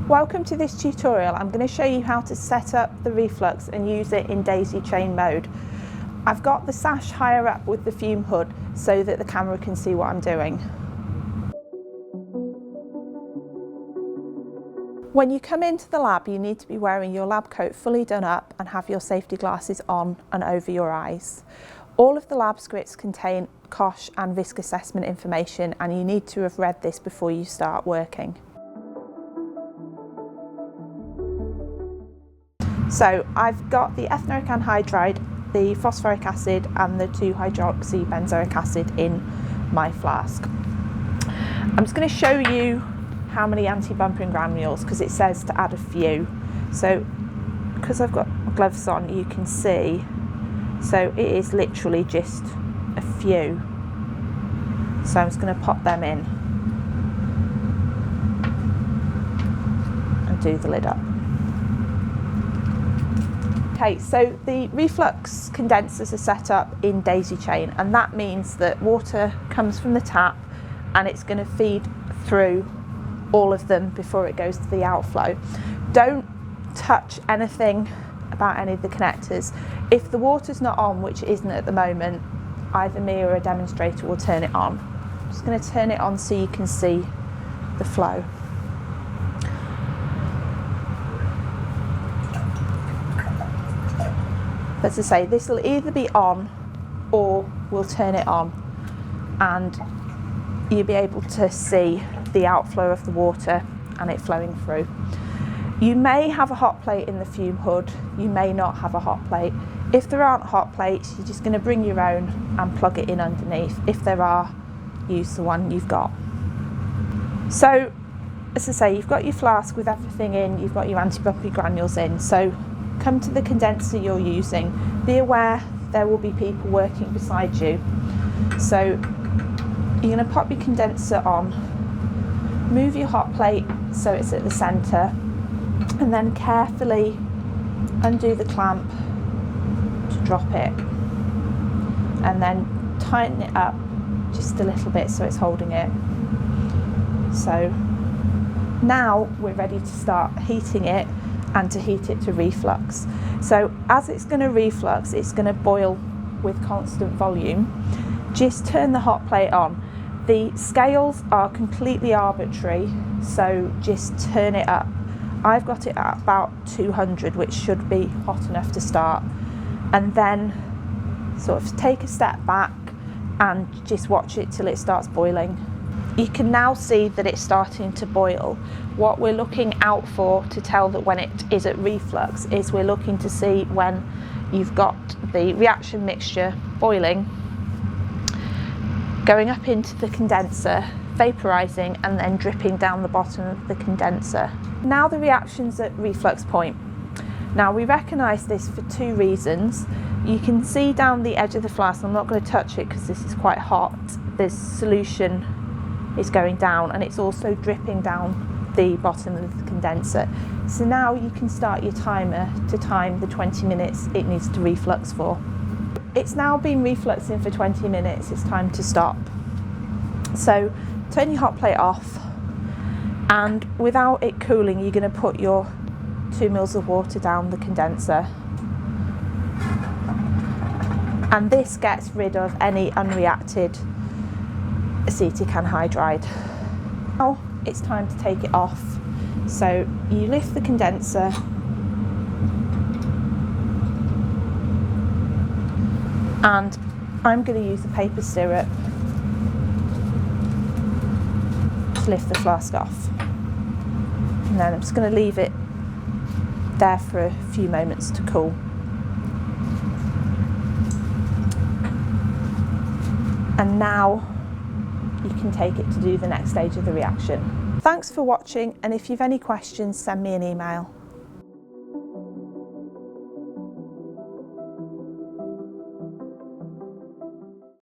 Welcome to this tutorial. I'm going to show you how to set up the Reflux and use it in Daisychain mode. I've got the sash higher up with the fume hood so that the camera can see what I'm doing. When you come into the lab, you need to be wearing your lab coat fully done up and have your safety glasses on and over your eyes. All of the lab scripts contain COSH and risk assessment information, and you need to have read this before you start working. So I've got the ethanoic anhydride, the phosphoric acid and the 2-hydroxybenzoic acid in my flask. I'm just going to show you how many anti-bumping granules, because it says to add a few. So because I've got gloves on, you can see, so it is literally just a few. So I'm just going to pop them in and do the lid up. Okay, so the Reflux condensers are set up in Daisychain, and that means that water comes from the tap and it's going to feed through all of them before it goes to the outflow. Don't touch anything about any of the connectors. If the water's not on, which it isn't at the moment, either me or a demonstrator will turn it on. I'm just going to turn it on so you can see the flow. As I say, this will either be on or we'll turn it on, and you'll be able to see the outflow of the water and it flowing through. You may have a hot plate in the fume hood, you may not have a hot plate. If there aren't hot plates, you're just going to bring your own and plug it in underneath. If there are, use the one you've got. So, as I say, you've got your flask with everything in, you've got your anti-bumpy granules in. So come to the condenser you're using. Be aware there will be people working beside you. So you're going to pop your condenser on, move your hot plate so it's at the centre, and then carefully undo the clamp to drop it, and then tighten it up just a little bit so it's holding it. So now we're ready to start heating it and to heat it to reflux. So as it's going to reflux, it's going to boil with constant volume. Just turn the hot plate on. The scales are completely arbitrary, so just turn it up. I've got it at about 200, which should be hot enough to start. And then sort of take a step back and just watch it till it starts boiling. You can now see that it's starting to boil. What we're looking out for to tell that when it is at reflux is we're looking to see when you've got the reaction mixture boiling, going up into the condenser, vaporising and then dripping down the bottom of the condenser. Now the reaction's at reflux point. Now we recognise this for two reasons. You can see down the edge of the flask, I'm not going to touch it because this is quite hot, this solution is going down and it's also dripping down the bottom of the condenser. So now you can start your timer to time the 20 minutes it needs to reflux for. It's now been refluxing for 20 minutes, it's time to stop. So turn your hot plate off, and without it cooling you're going to put your 2 mils of water down the condenser, and this gets rid of any unreacted acetic anhydride. Now it's time to take it off. So you lift the condenser and I'm going to use the paper syrup to lift the flask off, and then I'm just going to leave it there for a few moments to cool. And now you can take it to do the next stage of the reaction. Thanks for watching, and if you've any questions, send me an email.